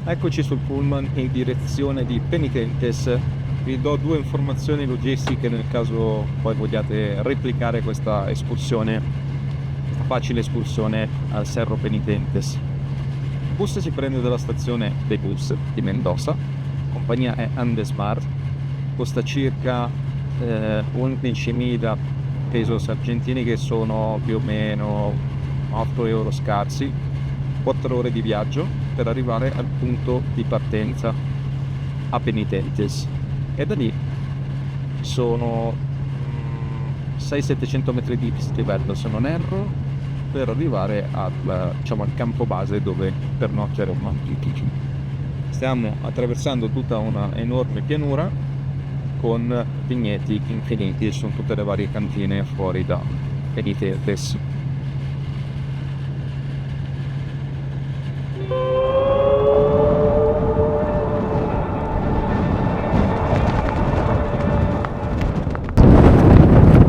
Eccoci sul pullman in direzione di Penitentes. Vi do due informazioni logistiche nel caso poi vogliate replicare questa escursione, questa facile escursione al Cerro Penitentes. Il bus ci prende dalla stazione dei bus di Mendoza, la compagnia è Andesmart, costa circa 11.000 pesos argentini, che sono più o meno 8 euro scarsi, 4 ore di viaggio per arrivare al punto di partenza a Penitentes, e da lì sono 600-700 metri di dislivello, se non erro, per arrivare al campo base dove pernotteremo. Stiamo attraversando tutta una enorme pianura con vigneti infiniti, sono tutte le varie cantine fuori da Penitentes.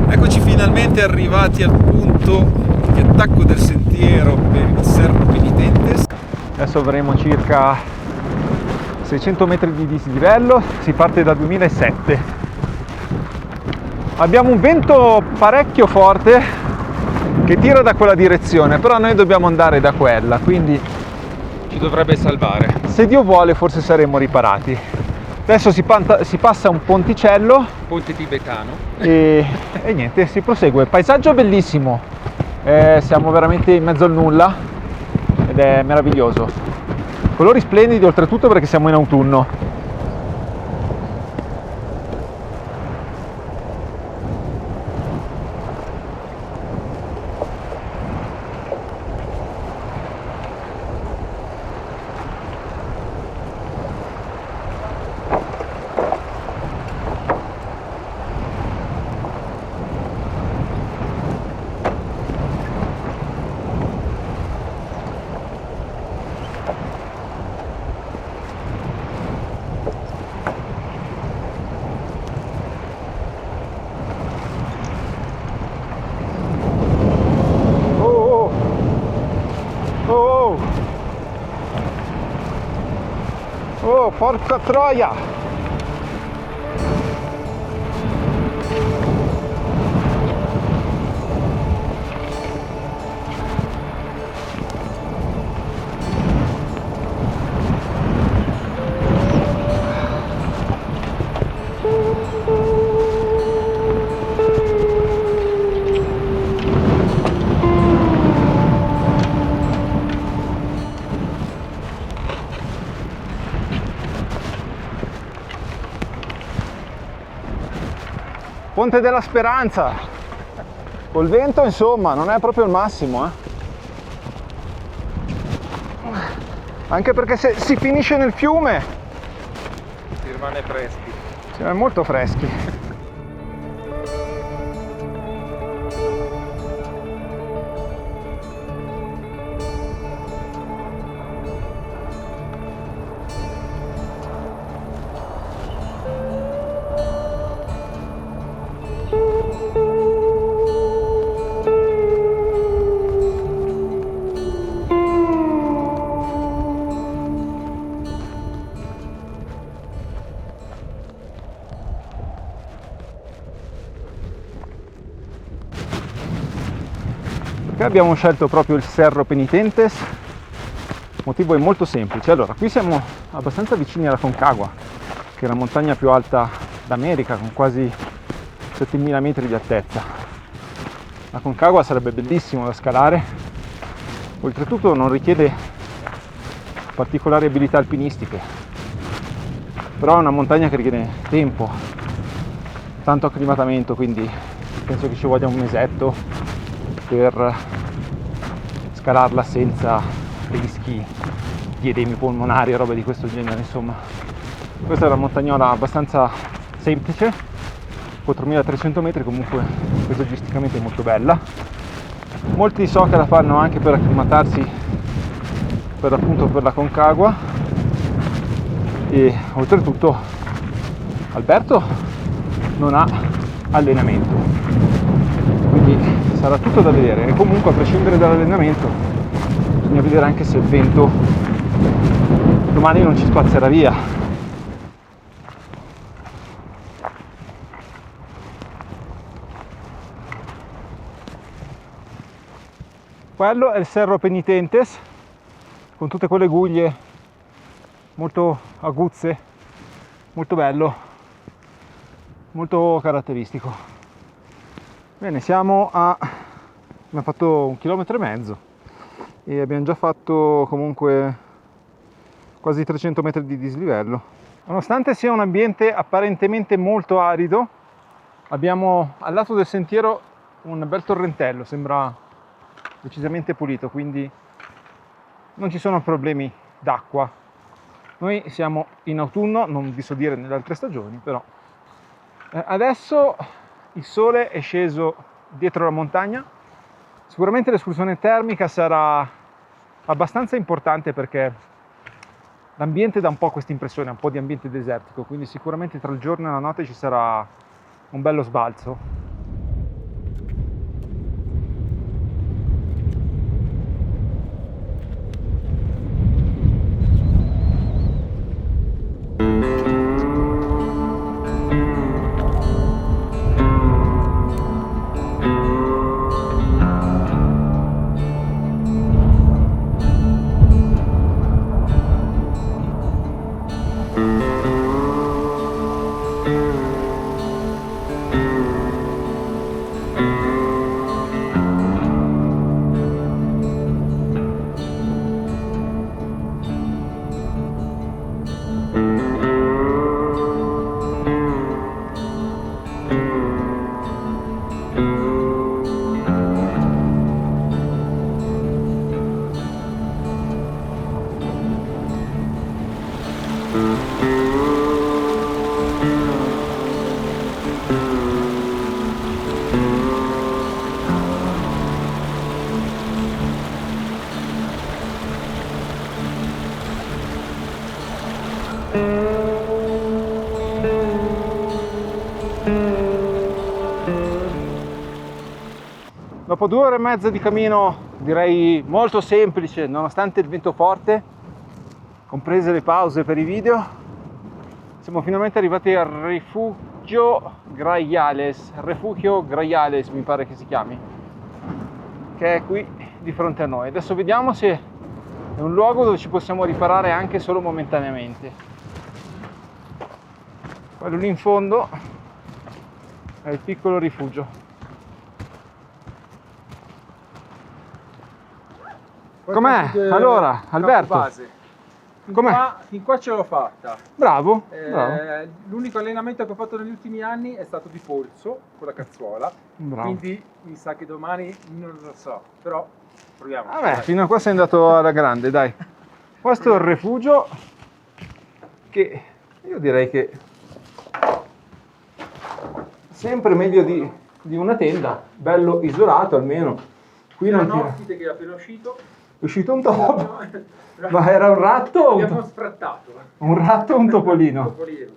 Eccoci finalmente arrivati al punto di attacco del sentiero per il Cerro Penitentes. Adesso avremo circa 600 metri di dislivello, si parte da 2007. Abbiamo un vento parecchio forte che tira da quella direzione, però noi dobbiamo andare da quella, quindi ci dovrebbe salvare. Se Dio vuole forse saremo riparati. Adesso si passa un ponticello, ponte tibetano, e niente, si prosegue. Paesaggio bellissimo, siamo veramente in mezzo al nulla ed è meraviglioso. Colori splendidi oltretutto perché siamo in autunno. Oh, porca troia! Ponte della Speranza, col vento insomma non è proprio il massimo, anche perché se si finisce nel fiume si rimane freschi, si è molto freschi. Perché abbiamo scelto proprio il Cerro Penitentes? Il motivo è molto semplice. Allora, qui siamo abbastanza vicini alla Concagua, che è la montagna più alta d'America, con quasi 7.000 metri di altezza. La Concagua sarebbe bellissimo da scalare, oltretutto non richiede particolari abilità alpinistiche, però è una montagna che richiede tempo, tanto acclimatamento, quindi penso che ci voglia un mesetto per scalarla senza rischi di edemi polmonari e robe di questo genere. Insomma, questa è una montagnola abbastanza semplice, 4.300 metri, comunque paesaggisticamente molto bella. Molti so che la fanno anche per acclimatarsi per appunto per la Concagua, e oltretutto Alberto non ha allenamento, quindi sarà tutto da vedere. E comunque, a prescindere dall'allenamento, bisogna vedere anche se il vento domani non ci spazzerà via. Quello è il Cerro Penitentes, con tutte quelle guglie molto aguzze, molto bello, molto caratteristico. Bene, abbiamo fatto 1,5 chilometri e abbiamo già fatto comunque quasi 300 metri di dislivello. Nonostante sia un ambiente apparentemente molto arido, abbiamo al lato del sentiero un bel torrentello, sembra decisamente pulito, quindi non ci sono problemi d'acqua. Noi siamo in autunno, non vi so dire nelle altre stagioni, però adesso il sole è sceso dietro la montagna. Sicuramente l'escursione termica sarà abbastanza importante perché l'ambiente dà un po' questa impressione, un po' di ambiente desertico, quindi sicuramente tra il giorno e la notte ci sarà un bello sbalzo. Dopo 2 ore e mezza di cammino, direi molto semplice, nonostante il vento forte, comprese le pause per i video, siamo finalmente arrivati al Refugio Grajales mi pare che si chiami, che è qui di fronte a noi. Adesso vediamo se è un luogo dove ci possiamo riparare anche solo momentaneamente. Quello lì in fondo è il piccolo rifugio. Com'è? Allora, Alberto, Fin qua ce l'ho fatta. Bravo. L'unico allenamento che ho fatto negli ultimi anni è stato di polso con la cazzuola. Bravo. Quindi mi sa che domani non lo so, però proviamo. Vabbè, fino a qua sei andato alla grande, dai. Questo è il rifugio, che io direi che sempre meglio di una tenda, bello isolato almeno. Qui C'era non un tira. ospite che è appena uscito. È uscito un topo. Ma era un ratto o Abbiamo sfrattato. un ratto o un topolino? Topolino.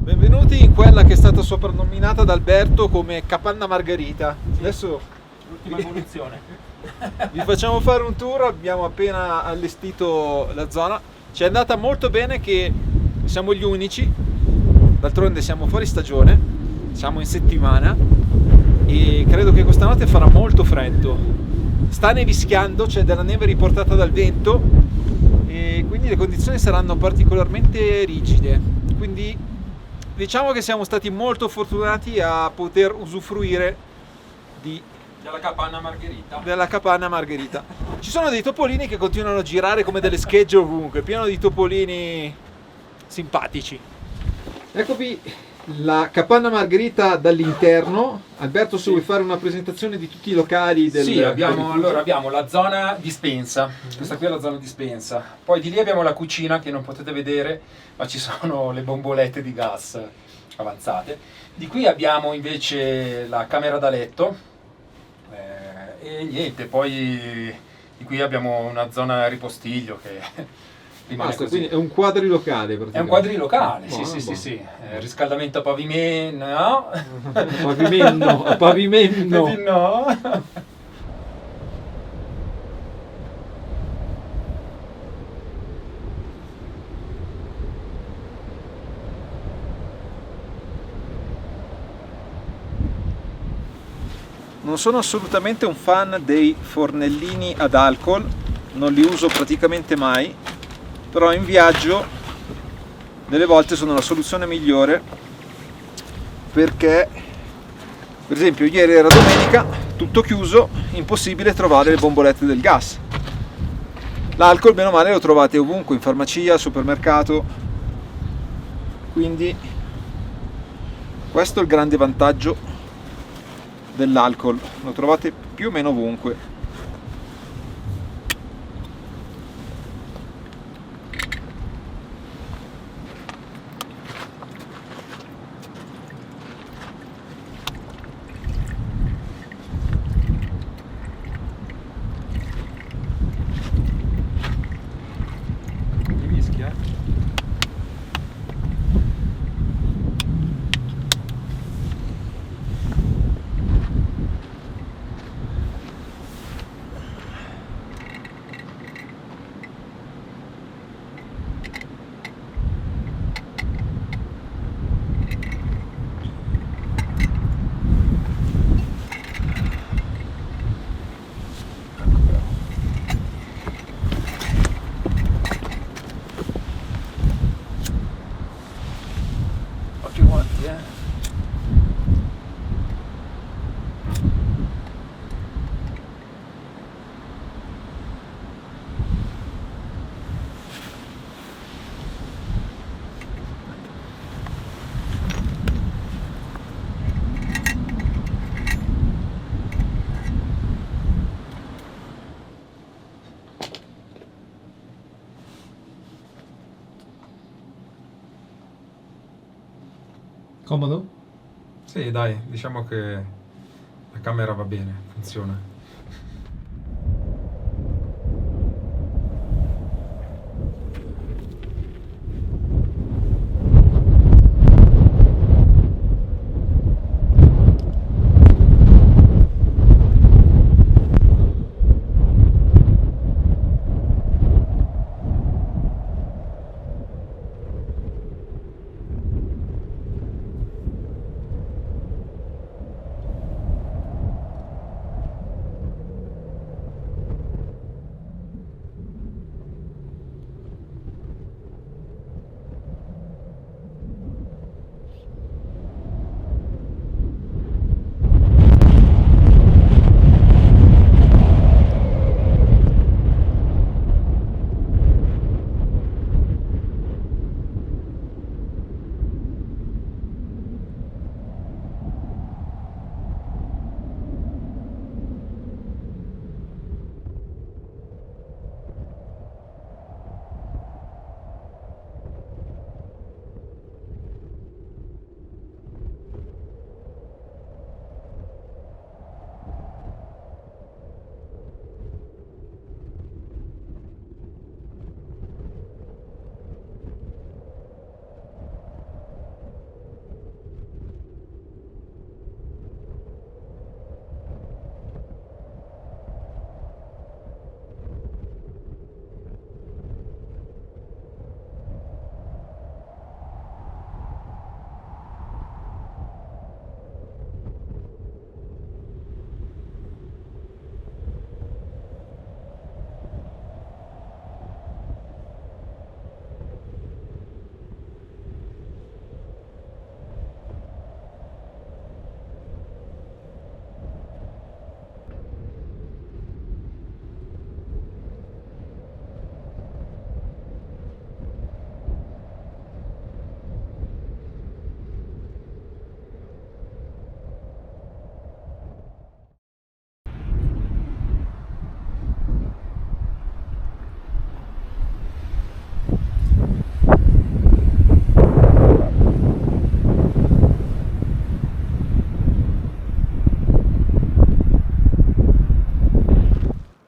Benvenuti in quella che è stata soprannominata da Alberto come Capanna Margherita. Adesso L'ultima evoluzione. vi facciamo fare un tour, abbiamo appena allestito la zona. Ci è andata molto bene che siamo gli unici, d'altronde siamo fuori stagione, siamo in settimana e credo che questa notte farà molto freddo. Sta nevischiando, c'è della neve riportata dal vento e quindi le condizioni saranno particolarmente rigide. Quindi diciamo che siamo stati molto fortunati a poter usufruire Della capanna Margherita. della capanna Margherita. Ci sono dei topolini che continuano a girare come delle schegge ovunque, pieno di topolini simpatici. Eccovi la capanna Margherita dall'interno. Alberto, se vuoi fare una presentazione di tutti i locali del Sì, abbiamo la zona dispensa, questa qui è la zona dispensa, poi di lì abbiamo la cucina che non potete vedere, ma ci sono le bombolette di gas avanzate. Di qui abbiamo invece la camera da letto e niente, poi di qui abbiamo una zona ripostiglio che rimane Basta, così. quindi è un quadrilocale È un praticamente. quadrilocale, sì, Buono, sì, sì, buono. sì. Riscaldamento a pavimento, no? Pavimento, a pavimento. Vedi, no? Non sono assolutamente un fan dei fornellini ad alcol, non li uso praticamente mai, però in viaggio delle volte sono la soluzione migliore, perché per esempio ieri era domenica, tutto chiuso, impossibile trovare le bombolette del gas. L'alcol bene o male lo trovate ovunque, in farmacia, al supermercato, quindi questo è il grande vantaggio dell'alcol, lo trovate più o meno ovunque. Che mischia? Occhio guanti, Comodo? Sì, dai, diciamo che la camera va bene, funziona.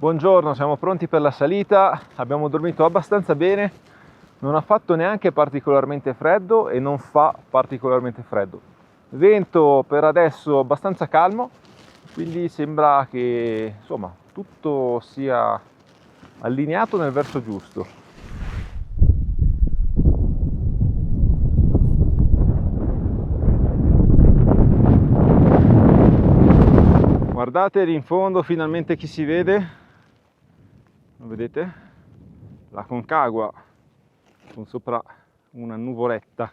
Buongiorno, siamo pronti per la salita, abbiamo dormito abbastanza bene, non ha fatto neanche particolarmente freddo e non fa particolarmente freddo. Vento per adesso abbastanza calmo, quindi sembra che insomma tutto sia allineato nel verso giusto. Guardate lì in fondo finalmente chi si vede. Lo vedete? La Concagua con sopra una nuvoletta.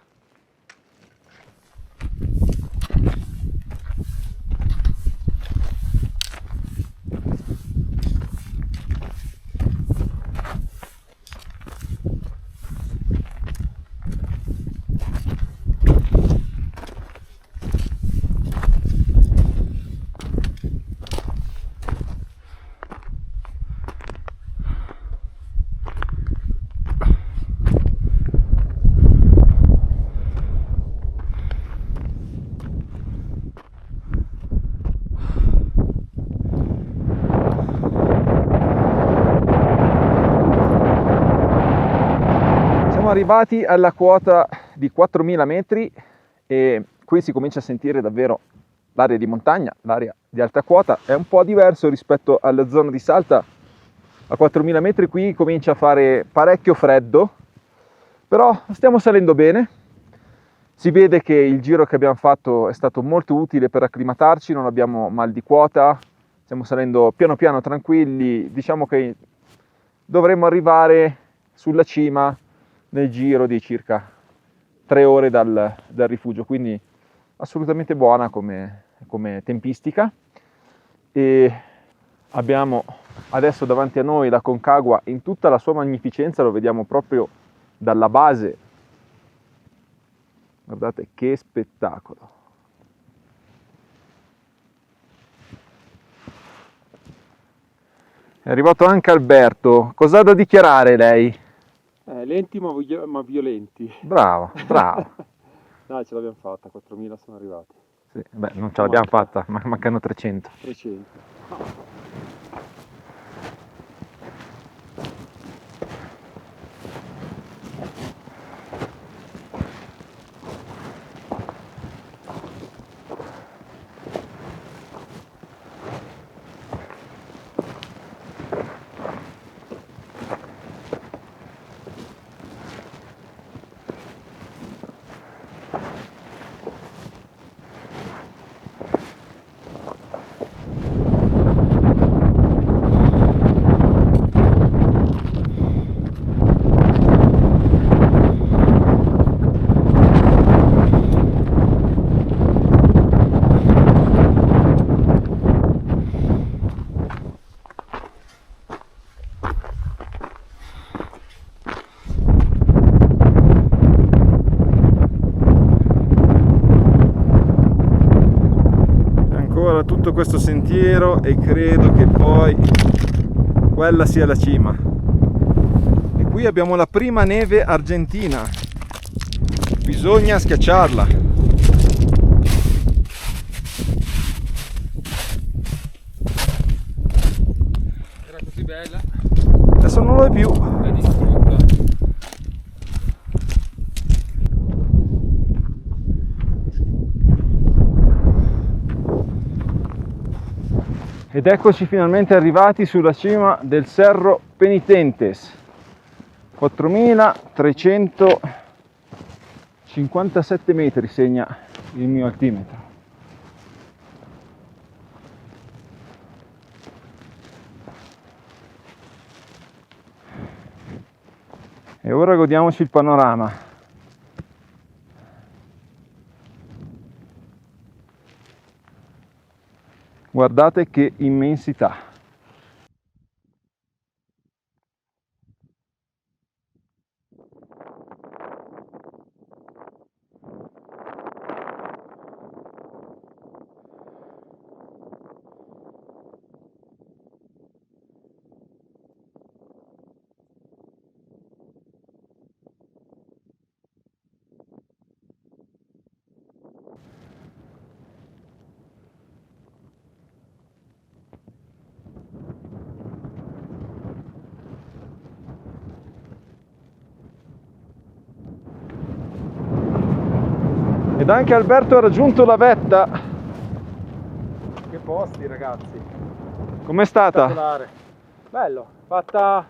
Arrivati alla quota di 4000 metri e qui si comincia a sentire davvero l'aria di montagna, l'aria di alta quota. È un po' diverso rispetto alla zona di Salta. A 4000 metri qui comincia a fare parecchio freddo, però stiamo salendo bene. Si vede che il giro che abbiamo fatto è stato molto utile per acclimatarci, non abbiamo mal di quota, stiamo salendo piano piano tranquilli. Diciamo che dovremmo arrivare sulla cima nel giro di circa 3 ore dal rifugio, quindi assolutamente buona come tempistica. E abbiamo adesso davanti a noi la Concagua in tutta la sua magnificenza, lo vediamo proprio dalla base. Guardate che spettacolo! È arrivato anche Alberto, cos'ha da dichiarare lei? Lenti ma violenti. Bravo, bravo. Dai, ce l'abbiamo fatta, 4000 sono arrivati. Sì, beh, non ce l'abbiamo fatta, ma mancano 300. 300. Tutto questo sentiero e credo che poi quella sia la cima. E qui abbiamo la prima neve argentina, bisogna schiacciarla. Era così bella? Adesso non lo è più. L'ha distrutta. Ed eccoci finalmente arrivati sulla cima del Cerro Penitentes, 4357 metri segna il mio altimetro. E ora godiamoci il panorama. Guardate che immensità! Ed anche Alberto ha raggiunto la vetta. Che posti, ragazzi. Com'è stata? Spettacolare. Bello, fatta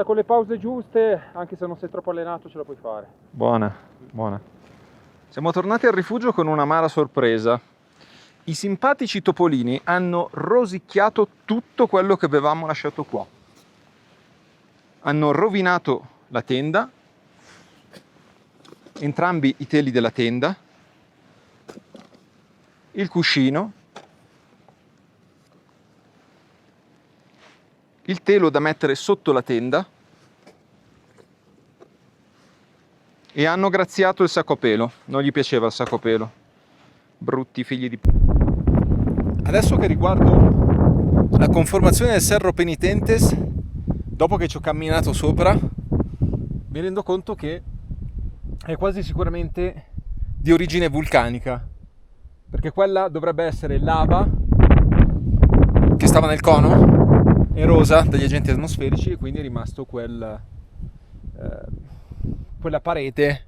con le pause giuste, anche se non sei troppo allenato ce la puoi fare. Buona, buona. Siamo tornati al rifugio con una amara sorpresa. I simpatici topolini hanno rosicchiato tutto quello che avevamo lasciato qua. Hanno rovinato la tenda, entrambi i teli della tenda, il cuscino, il telo da mettere sotto la tenda e hanno graziato il sacco a pelo. Non gli piaceva il sacco a pelo. Brutti figli di... Adesso che riguardo la conformazione del Cerro Penitentes, dopo che ci ho camminato sopra, mi rendo conto che è quasi sicuramente di origine vulcanica, perché quella dovrebbe essere lava che stava nel cono, erosa dagli agenti atmosferici, e quindi è rimasto quella parete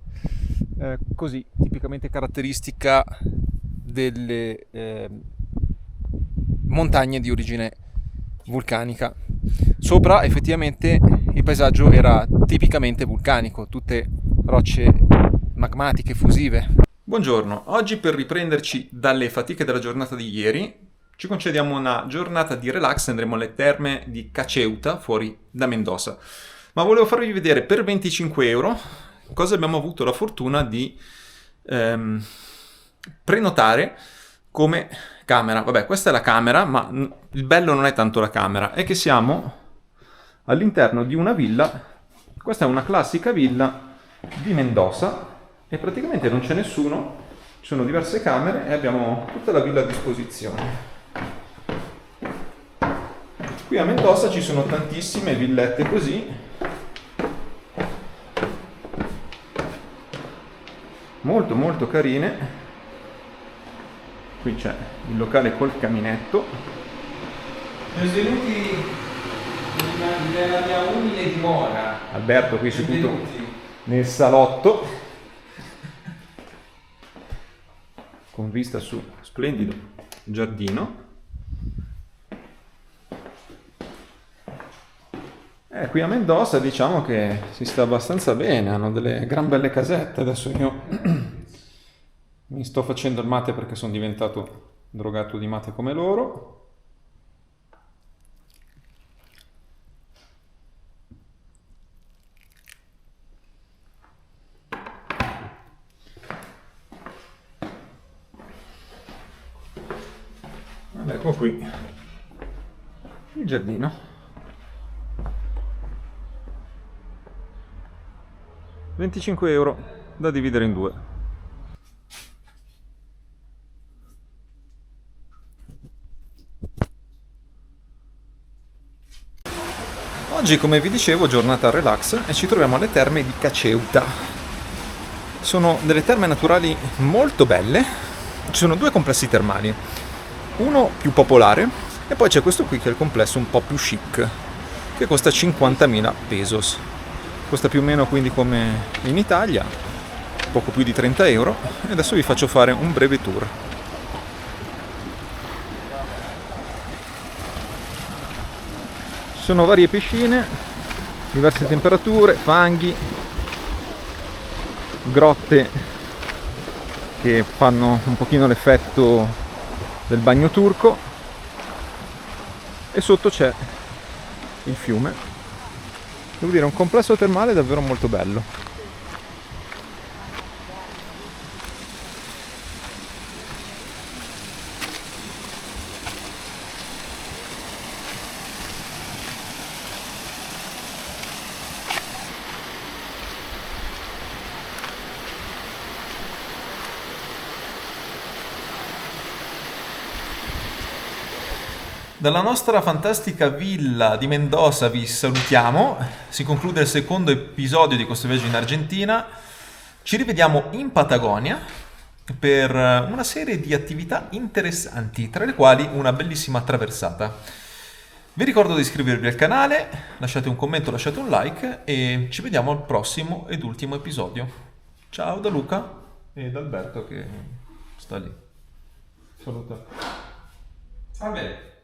così tipicamente caratteristica delle montagne di origine vulcanica. Sopra effettivamente il paesaggio era tipicamente vulcanico, tutte rocce magmatiche fusive. Buongiorno, oggi per riprenderci dalle fatiche della giornata di ieri ci concediamo una giornata di relax, andremo alle terme di Caceuta fuori da Mendoza. Ma volevo farvi vedere per 25 euro cosa abbiamo avuto la fortuna di prenotare come camera. Vabbè, questa è la camera, ma il bello non è tanto la camera, è che siamo all'interno di una villa. Questa è una classica villa di Mendoza e praticamente non c'è nessuno, ci sono diverse camere e abbiamo tutta la villa a disposizione. Qui a Mendoza ci sono tantissime villette così, molto molto carine. Qui c'è il locale col caminetto. Benvenuti nella mia umile dimora. Alberto qui seduto nel salotto con vista su splendido giardino. Qui a Mendoza diciamo che si sta abbastanza bene, hanno delle gran belle casette. Adesso io mi sto facendo il mate perché sono diventato drogato di mate come loro. Ecco qui il giardino. 25 euro da dividere in due. Oggi, come vi dicevo, giornata relax e ci troviamo alle terme di Caceuta. Sono delle terme naturali molto belle. Ci sono due complessi termali, uno più popolare e poi c'è questo qui che è il complesso un po' più chic, che costa 50.000 pesos. Costa più o meno quindi come in Italia, poco più di 30 euro, e adesso vi faccio fare un breve tour. Ci sono varie piscine, diverse temperature, fanghi, grotte che fanno un pochino l'effetto del bagno turco, e sotto c'è il fiume. Devo dire, un complesso termale davvero molto bello. Dalla nostra fantastica villa di Mendoza vi salutiamo, si conclude il secondo episodio di questo viaggio in Argentina, ci rivediamo in Patagonia per una serie di attività interessanti, tra le quali una bellissima traversata. Vi ricordo di iscrivervi al canale, lasciate un commento, lasciate un like e ci vediamo al prossimo ed ultimo episodio. Ciao da Luca! ed Alberto che sta lì. Saluta. Salve.